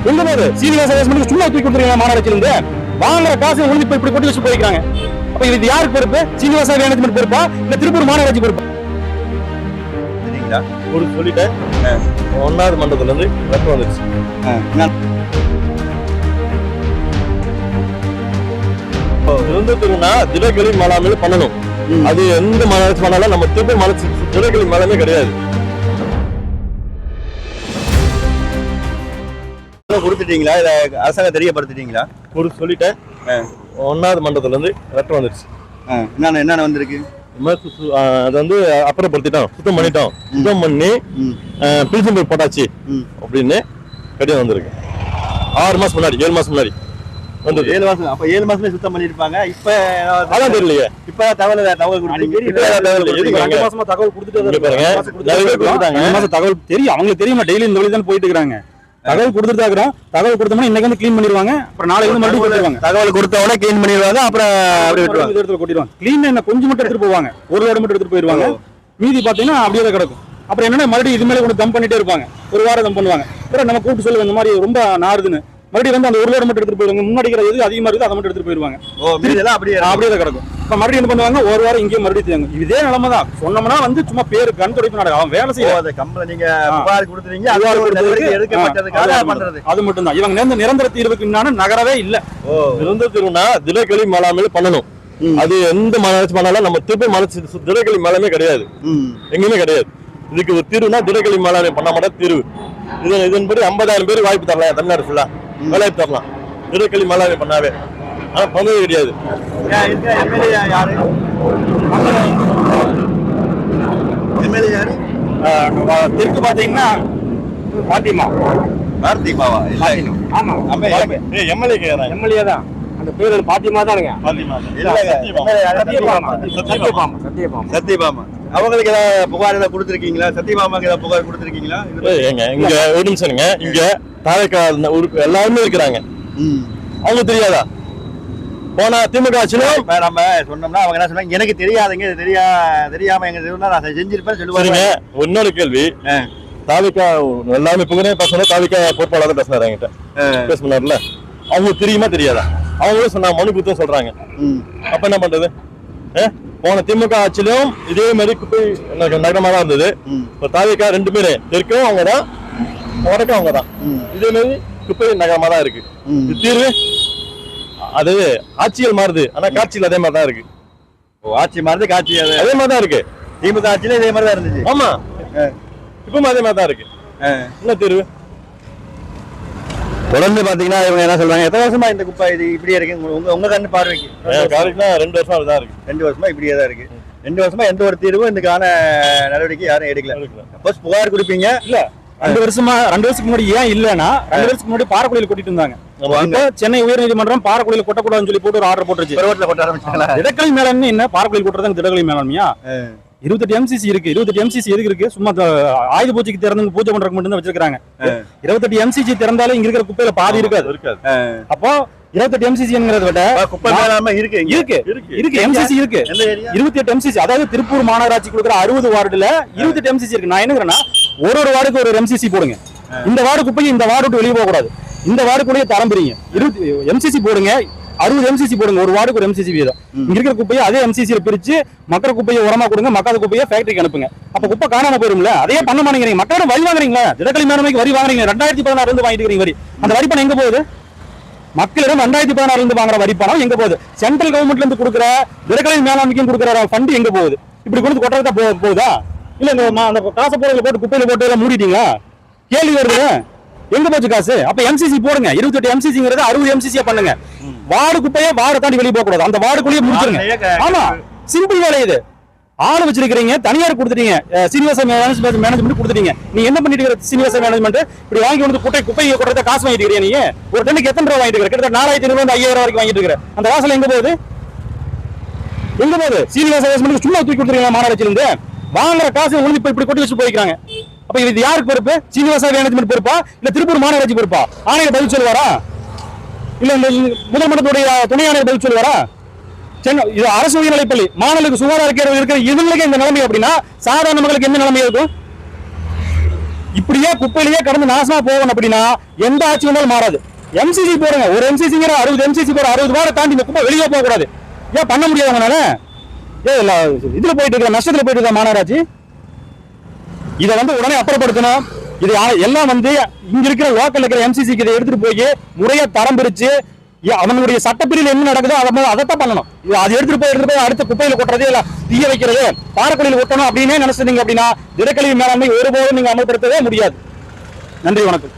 எங்க போது சீனிவாச மேனேஜ்மெண்ட் சும்மா தூக்கி கொடுத்துருக்காங்க மாநகராட்சியில இருந்து வாங்குற காசு ஒழுங்கு இப்படி கொட்டி வச்சு போயிருக்காங்க. அப்ப இது யாருக்கு பொறுப்பு? சீனிவாச மேனேஜ்மெண்ட் பொறுப்பா இல்ல திருப்பூர் மாநகராட்சி பொறுப்பா? ஒரு சொல்லிட்டேன் 1வது மண்டபத்துல இருந்து ரத்தம் வந்துருச்சு. இருந்துட்டுனா திடக்கழி மேலாண்மை பண்ணணும். அது எந்த மாநகராட்சி பண்ணாலும் நம்ம திருப்பூர் மாநகராட்சி திடக்கழி மேலாண்மை கிடையாது. கொடுத்துட்டீங்களா இல்ல அரசாங்கம் தெரியப்படுத்திட்டீங்களா? ஒரு சொல்லிட்டேன் 1வது மண்டபத்துல இருந்து ரத்தம் வந்துருச்சு. என்னென்ன வந்திருக்கு? அது வந்து அப்புறப்படுத்திட்டோம், சுத்தம் பண்ணிட்டோம். சுத்தம் பண்ணி பில்சிங் போய் போட்டாச்சு அப்படின்னு கடிதம் வந்திருக்கு. 6 மாசம் முன்னாடி 7 மாசம் முன்னாடி வந்து 7 மாசம். அப்ப 7 மாசமே சுத்தம் பண்ணிருப்பாங்க. இப்ப அதான் தெரியலையே. இப்ப தகவல் தகவல் கொடுத்துட்டு தகவல் தெரியும், அவங்களுக்கு தெரியுமா? டெய்லி இந்த வழி தான் போயிட்டு இருக்காங்க. தகவல் கொடுத்துட்டு இருக்கிறோம். தகவல் கொடுத்தோம்னா இன்னைக்கு வந்து கிளீன் பண்ணிடுவாங்க. அப்புறம் நாளைக்கு வந்து மறுபடியும் கொடுத்துருவாங்க. தகவல் கொடுத்த உடனே கிளீன் பண்ணிடுவாங்க. அப்புறம் இடத்துல கொட்டிடுவாங்க. கிளீன் என்ன கொஞ்சம் மட்டும் எடுத்துட்டு போவாங்க, ஒரு லோடு மட்டும் எடுத்துட்டு போயிருவாங்க. மீதி பாத்தீங்கன்னா அப்படியே தான் கிடக்கும். அப்புறம் என்னன்னா மறுபடியும் இது மேலே கொண்டு தம் பண்ணிட்டே இருப்பாங்க. ஒரு வாரம் தம் பண்ணுவாங்க. அப்புறம் நம்ம கூப்பிட்டு சொல்லுவாங்க இந்த மாதிரி ரொம்ப நாறுதுன்னு. மறுபடியும் வந்து அந்த ஒரு லோடு மட்டும் எடுத்துட்டு போயிருவாங்க. முன்னாடி எது அதிகமா இருக்குது அதை மட்டும் எடுத்துட்டு போயிருவாங்க. அப்படியே தான் கிடக்கும். இப்ப மறுபடியும் என்ன பண்ணுவாங்க, ஒரு வாரம் இங்கேயும் மறுபடியும் இதே நிலைமை தான். சொன்னோம்னா வந்து சும்மா பேரு கண் துடைப்பு நடக்கும். அவன் வேலை செய்ய கம்பெனி நீங்க அது மட்டும் தான். இவங்க நிரந்தர தீர்வுக்கு நகரவே இல்ல. நிரந்தர தீர்வுனா திடக்கழி மேலாண்மை பண்ணணும். அது எந்த மாநகராட்சி பண்ணாலும் நம்ம திருப்பூர் மாநகராட்சி திடக்கழி மேலாண்மை கிடையாது, எங்கேயுமே கிடையாது. இதுக்கு ஒரு தீர்வுனா திடக்கழி மேலாண்மை பண்ண மாட்டா தீர்வு. இதன்படி 50,000 பேர் வாய்ப்பு தரலாம். தமிழ்நாடு ஃபுல்லா வேலையை தரலாம் திடக்கழி மேலாண்மை பண்ணாவே. ஆனா பண்ணவே கிடையாது. தெற்கு பாத்தீங்கன்னா எம்எல்ஏ தான். அந்த பேர் பாத்திமா தானுங்க. சத்யபாமா அவங்களுக்கு ஏதாவது புகார் ஏதாவது கொடுத்துருக்கீங்களா? சத்யபாமாக்கு ஏதாவது புகார் கொடுத்துருக்கீங்களா? இங்க ஒரு நிமிஷம்ங்க. இங்க தாரைக்கா எல்லாருமே இருக்கிறாங்க. அவங்க தெரியாதா? போனா திமுக ஆட்சியிலும் நம்ம சொன்னோம்னா அவங்க என்ன சொன்னாங்க, எனக்கு தெரியாதுங்க, தெரியாம எங்க நான் செஞ்சிருப்பேன் சொல்லுவாங்க. இன்னொரு கேள்வி, தாவிக்கா எல்லாமே புகழே பேசணும். தாவிக்கா பொறுப்பாளர் தான் பேசினாரு என்கிட்ட, பேசினார்ல. அவங்க தெரியுமா தெரியாதா? அவங்களும் சொன்னா மனு குத்தம் சொல்றாங்க. அப்ப என்ன பண்றது? போன திமுக ஆட்சியிலும் இதே மாதிரி குப்பை நகரமா தான் இருந்தது. இப்ப தாவிக்கா 2 பேரு தெற்கும் அவங்கதான், வடக்கும் அவங்கதான். இதே மாதிரி குப்பை நகரமா தான் இருக்கு. தீர்வு அது ஆட்சிகள் மாறுது, ஆனா காட்சியில் அதே மாதிரி தான் இருக்கு. ஆட்சி மாறுது, காட்சி அதே மாதிரி தான் இருக்கு. திமுக ஆட்சியில இதே மாதிரி தான் இருந்துச்சு. ஆமா, இப்பவும் அதே மாதிரி தான் இருக்கு. என்ன தீர்வு? தொடர்ந்து பாத்தீங்கன்னா இவங்க என்ன சொல்றாங்க, எத்தனை வருஷமா இந்த குப்பை இது இப்படியே இருக்கு? உங்க கண்ணு பார்வைக்கு 2 வருஷமா அப்படிதான் இருக்கு. 2 வருஷமா இப்படியே தான் இருக்கு. 2 வருஷமா எந்த ஒரு தீர்வும் இதுக்கான நடவடிக்கை யாரும் எடுக்கல. சப்போஸ் புகார் கொடுப்பீங்க இல்ல. 2 வருஷத்துக்கு முன்னாடி ஏன் இல்லன்னா, 2 வருஷத்துக்கு முன்னாடி பாறைக்குழியில் கொட்டிட்டு இருந்தாங்க. சென்னை உயர்நீதிமன்றம் பாறைக்குழியில் கொட்டக்கூடாதுன்னு சொல்லி போட்டு ஒரு ஆர்டர் போட்டுருச்சு. கொட்ட ஆரம்பிச்சாங்களா? திடக்கழி மேலாண்மை என்ன, பாறைக்குழியில் கொட்டுறதுக்கு திடக்கழி மேலாண்மையா? 28 MCC இருக்கு. 28 MCC எதுக்கு இருக்கு? சும்மா ஆயுத பூஜைக்கு திறந்து பூஜை பண்றதுக்கு மட்டும் தான் வச்சிருக்காங்க. 28 MCC திறந்தாலும் இங்க இருக்கிற குப்பையில பாதி இருக்காது. அப்போ 28 MCCங்கிறத விட குப்பை மேலாண்மை இருக்கு. MCC இருக்கு. 28 MCC. அதாவது திருப்பூர் மாநகராட்சி கொடுக்குற 60 வார்டுல 28 MCC இருக்கு. நான் என்னங்கிறேன்னா, ஒரு வார்டுக்கு ஒரு MCC போடுங்க. இந்த வார்டு குப்பையை இந்த வார்டு விட்டு வெளியே போக கூடாது. இந்த வார்டுக்குள்ளேயே தரம் பிரிங்க. 20 MCC போடுங்க. 60 MCC போடுங்க. ஒரு வார்டுக்கு ஒரு MCC வீதம். இங்க இருக்கிற குப்பையை அதே MCC பிரிச்சு மக்கள் குப்பையை உரமா கொடுங்க, மக்காத குப்பையை ஃபேக்டரிக்கு அனுப்புங்க. அப்ப குப்பை காணாம போயிரும்ல. அதே பண்ண மாட்டேங்கிறீங்க. மக்களிடம் வரி வாங்குறீங்களா? திடக்கழி மேலாண்மைக்கு வரி வாங்குறீங்க. 2016 இருந்து வாங்கிட்டு இருக்கீங்க வரி. அந்த வரி பணம் எங்க போகுது? மக்களிடம் 2016 இருந்து வாங்குற வரி பணம் எங்க போகுது? சென்ட்ரல் கவர்மெண்ட்ல இருந்து கொடுக்குற திடக்கழி மேலாண்மைக்கும் கொடுக்குற ஃபண்ட் எங்க போகுது? இப்படி கொண்டு கொட்டறதா போகுதா? இல்ல அந்த காசை போட்டு குப்பையில போட்டு மூடிட்டீங்களா? கேள்வி வருது. எங்க போச்சு காசு? அப்ப MCC போடுங்க. 28 MCCங்கிறது 60 MCC பண்ணுங்க. வார்டு குப்பையை வார்டு தாண்டி வெளியே போக கூடாது. அந்த வார்டுக்குள்ளேயே முடிச்சிருங்க. ஆமா, சிம்பிள் வேலை இது. ஆளு வச்சிருக்கீங்க, தனியார் கொடுத்துட்டீங்க, சீனிவாச மேனேஜ்மெண்ட் கொடுத்துட்டீங்க. நீ என்ன பண்ணிட்டு இருக்கிற? சீனிவாச மேனேஜ்மெண்ட் இப்படி வாங்கி வந்து குப்பையை கொட்டுறத காசு வாங்கிட்டு இருக்கிறீங்க. நீங்க ஒரு டன்னுக்கு எத்தனை ரூபாய் வாங்கிட்டு இருக்கிற? கிட்டத்தட்ட 4500 5000 வரைக்கும் வாங்கிட்டு இருக்கிற. அந்த காசுல எங்க போகுது? சீனிவாச மேனேஜ்மெண்ட் சும்மா தூக்கி கொடுத்துருக்கீங்க மாநகராட்சியில இருந்து. வாங்குற காசு ஒழுங்கு இப்படி கொட்டி வச்சு போயிருக்காங்க. அப்ப இது யாருக்கு பொறுப்பு? சீனிவாச மேனேஜ்மெண்ட் பொறுப்பா இல்ல திருப்பூர் மாநகராட்சி பொறுப்பா? ஆணையர் பதில் சொல்லுவாரா? இல்ல முதல் மட்டத்துடைய துணை ஆணையர் பதில் சொல்லுவாரா? இது அரசு உயர்நிலைப்பள்ளி, மாணவர்களுக்கு சுகாதார கேடு இருக்கிற இவங்களுக்கு இந்த நிலைமை அப்படின்னா சாதாரண மக்களுக்கு என்ன நிலைமை இருக்கும்? இப்படியே குப்பையிலேயே கடந்து நாசமா போகணும் அப்படின்னா எந்த ஆட்சி வந்தாலும் மாறாது. எம்சிசி போடுங்க, ஒரு எம்சிசிங்கிற 60 எம்சிசி போற 60 வார்டை தாண்டி இந்த குப்பை வெளியே போக கூடாது. ஏன் பண்ண முடியாது உங்களால? இதுல போயிட்டு இருக்க நஷ்டத்துல போயிட்டு இருக்க மாநகராட்சி இதை வந்து உடனே அப்புறப்படுத்தணும். இது எல்லாம் வந்து இங்க இருக்கிற லோக்கல் இருக்கிற எம்சிசிக்கு இதை எடுத்துட்டு போய் முறையா தரம் பிரிச்சு அவனுடைய சட்டப்பிரிவில் என்ன நடக்குதோ அதைத்தான் பண்ணணும். அதை எடுத்துட்டு போய் அடுத்த குப்பையில கொட்டுறது இல்ல தீய வைக்கிறது பாறைக்குழியில் கொட்டணும் அப்படின்னு நினைச்சிருந்தீங்க அப்படின்னா திடக்கழிவு மேலாண்மை ஒருபோதும் நீங்க அமல்படுத்தவே முடியாது. நன்றி, வணக்கம்.